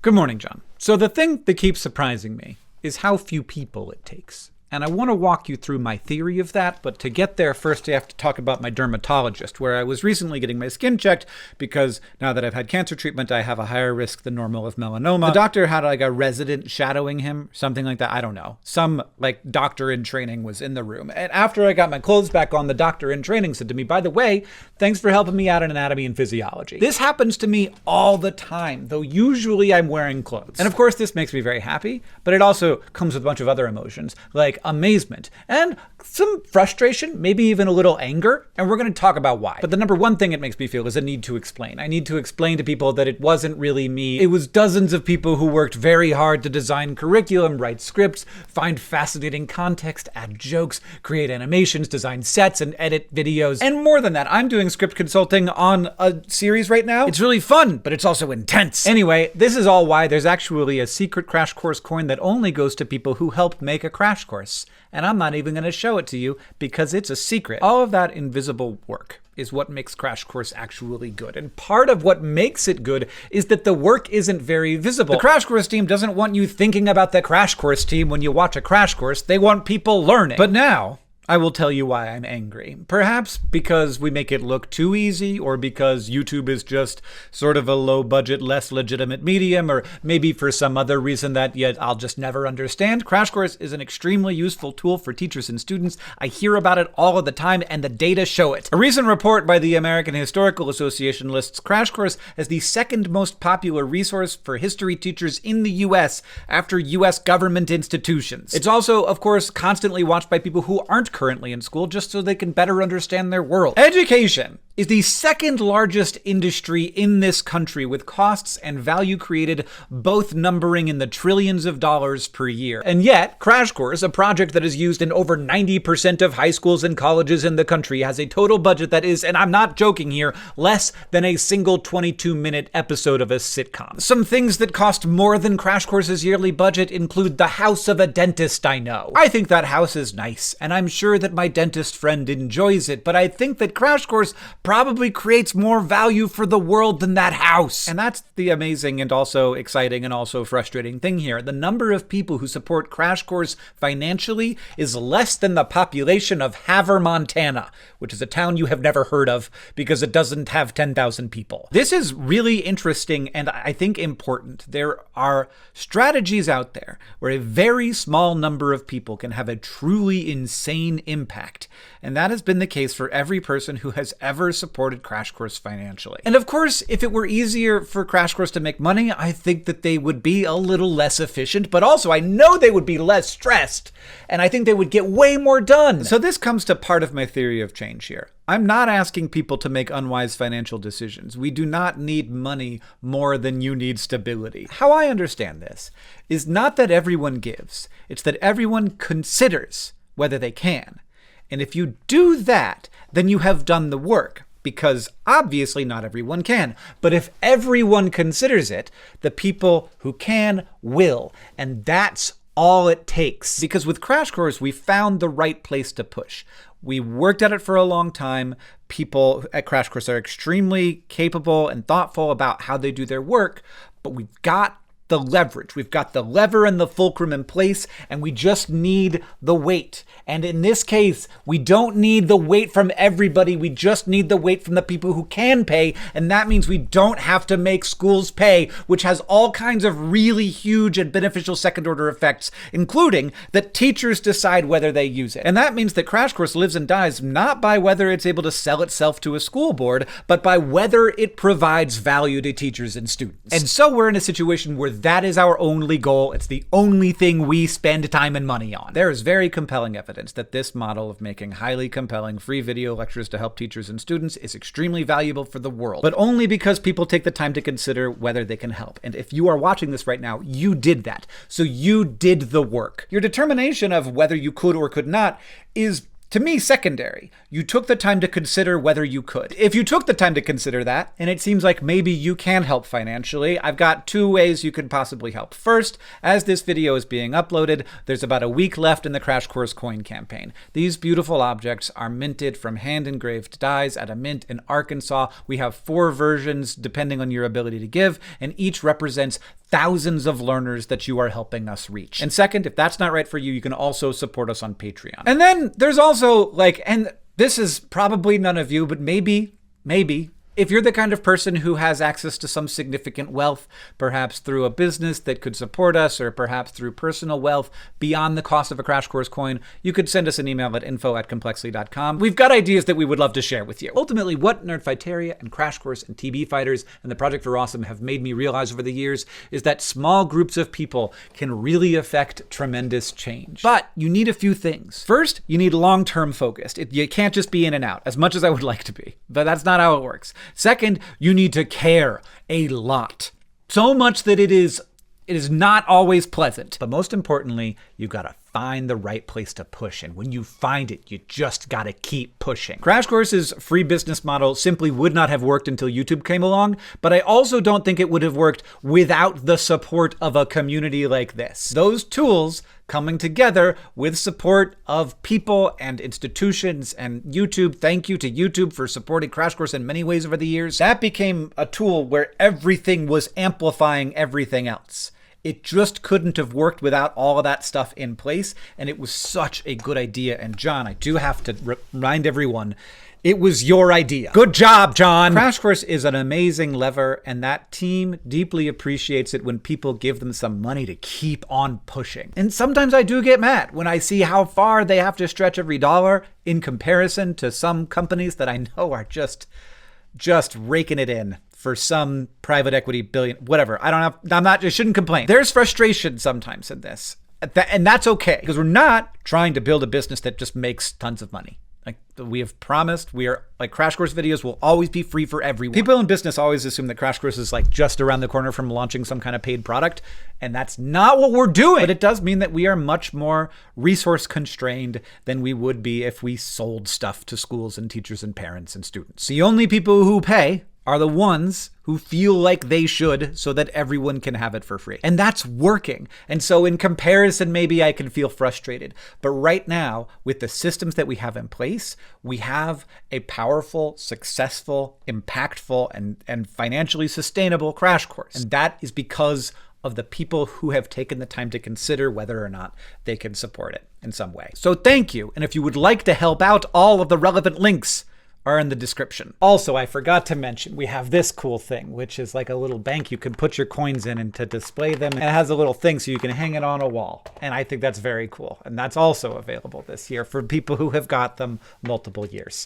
Good morning, John. So the thing that keeps surprising me is how few people it takes. And I want to walk you through my theory of that, but to get there, first I have to talk about my dermatologist, where I was recently getting my skin checked because now that I've had cancer treatment, I have a higher risk than normal of melanoma. The doctor had like a resident shadowing him, something like that. I don't know. Some like doctor in training was in the room. And after I got my clothes back on, the doctor in training said to me, by the way, thanks for helping me out in anatomy and physiology. This happens to me all the time, though usually I'm wearing clothes. And of course, this makes me very happy, but it also comes with a bunch of other emotions, like amazement and some frustration, maybe even a little anger, and we're going to talk about why. But the number one thing it makes me feel is a need to explain. I need to explain to people that it wasn't really me. It was dozens of people who worked very hard to design curriculum, write scripts, find fascinating context, add jokes, create animations, design sets, and edit videos. And more than that, I'm doing script consulting on a series right now. It's really fun, but it's also intense. Anyway, this is all why there's actually a secret Crash Course coin that only goes to people who help make a Crash Course. And I'm not even going to show it to you because it's a secret. All of that invisible work is what makes Crash Course actually good. And part of what makes it good is that the work isn't very visible. The Crash Course team doesn't want you thinking about the Crash Course team when you watch a Crash Course. They want people learning. But now, I will tell you why I'm angry. Perhaps because we make it look too easy, or because YouTube is just sort of a low-budget, less legitimate medium, or maybe for some other reason that yet I'll just never understand. Crash Course is an extremely useful tool for teachers and students. I hear about it all of the time, and the data show it. A recent report by the American Historical Association lists Crash Course as the second most popular resource for history teachers in the US after US government institutions. It's also, of course, constantly watched by people who aren't currently in school just so they can better understand their world. Education is the second largest industry in this country, with costs and value created both numbering in the trillions of dollars per year. And yet, Crash Course, a project that is used in over 90% of high schools and colleges in the country, has a total budget that is, and I'm not joking here, less than a single 22-minute episode of a sitcom. Some things that cost more than Crash Course's yearly budget include the house of a dentist I know. I think that house is nice, and I'm sure that my dentist friend enjoys it, but I think that Crash Course probably creates more value for the world than that house. And that's the amazing and also exciting and also frustrating thing here. The number of people who support Crash Course financially is less than the population of Havre, Montana, which is a town you have never heard of because it doesn't have 10,000 people. This is really interesting and I think important. There are strategies out there where a very small number of people can have a truly insane impact. And that has been the case for every person who has ever supported Crash Course financially. And of course, if it were easier for Crash Course to make money, I think that they would be a little less efficient, but also I know they would be less stressed, and I think they would get way more done. So this comes to part of my theory of change here. I'm not asking people to make unwise financial decisions. We do not need money more than you need stability. How I understand this is not that everyone gives, it's that everyone considers whether they can. And if you do that, then you have done the work, because obviously not everyone can. But if everyone considers it, the people who can will. And that's all it takes. Because with Crash Course, we found the right place to push. We worked at it for a long time. People at Crash Course are extremely capable and thoughtful about how they do their work, but we've got the leverage. We've got the lever and the fulcrum in place, and we just need the weight. And in this case, we don't need the weight from everybody. We just need the weight from the people who can pay, and that means we don't have to make schools pay, which has all kinds of really huge and beneficial second-order effects, including that teachers decide whether they use it. And that means that Crash Course lives and dies not by whether it's able to sell itself to a school board, but by whether it provides value to teachers and students. And so we're in a situation where that is our only goal. It's the only thing we spend time and money on. There is very compelling evidence that this model of making highly compelling free video lectures to help teachers and students is extremely valuable for the world, but only because people take the time to consider whether they can help. And if you are watching this right now, you did that. So you did the work. Your determination of whether you could or could not is, to me, secondary. You took the time to consider whether you could. If you took the time to consider that, and it seems like maybe you can help financially, I've got two ways you could possibly help. First, as this video is being uploaded, there's about a week left in the Crash Course coin campaign. These beautiful objects are minted from hand-engraved dies at a mint in Arkansas. We have 4 versions depending on your ability to give, and each represents thousands of learners that you are helping us reach. And second, if that's not right for you, you can also support us on Patreon. And then there's also and this is probably none of you, but maybe, if you're the kind of person who has access to some significant wealth, perhaps through a business that could support us, or perhaps through personal wealth beyond the cost of a Crash Course coin, you could send us an email at info@complexly.com. We've got ideas that we would love to share with you. Ultimately, what Nerdfighteria and Crash Course and TB Fighters and the Project for Awesome have made me realize over the years is that small groups of people can really affect tremendous change. But you need a few things. First, you need long-term focus. You can't just be in and out, as much as I would like to be. But that's not how it works. Second, you need to care a lot. So much that it is not always pleasant. But most importantly, you gotta find the right place to push. And when you find it, you just gotta keep pushing. Crash Course's free business model simply would not have worked until YouTube came along, but I also don't think it would have worked without the support of a community like this. Those tools coming together with support of people and institutions and YouTube. Thank you to YouTube for supporting Crash Course in many ways over the years. That became a tool where everything was amplifying everything else. It just couldn't have worked without all of that stuff in place, and it was such a good idea. And John, I do have to remind everyone, it was your idea. Good job, John. Crash Course is an amazing lever, and that team deeply appreciates it when people give them some money to keep on pushing. And sometimes I do get mad when I see how far they have to stretch every dollar in comparison to some companies that I know are just raking it in for some private equity billion, whatever. I shouldn't complain. There's frustration sometimes in this. And that's okay, because we're not trying to build a business that just makes tons of money. Like we have promised, Crash Course videos will always be free for everyone. People in business always assume that Crash Course is just around the corner from launching some kind of paid product, and that's not what we're doing. But it does mean that we are much more resource constrained than we would be if we sold stuff to schools and teachers and parents and students. The only people who pay are the ones who feel like they should, so that everyone can have it for free. And that's working. And so in comparison, maybe I can feel frustrated. But right now, with the systems that we have in place, we have a powerful, successful, impactful, and financially sustainable Crash Course. And that is because of the people who have taken the time to consider whether or not they can support it in some way. So thank you. And if you would like to help out, all of the relevant links are in the description. Also, I forgot to mention, we have this cool thing, which is like a little bank you can put your coins in and to display them. And it has a little thing so you can hang it on a wall. And I think that's very cool. And that's also available this year for people who have got them multiple years.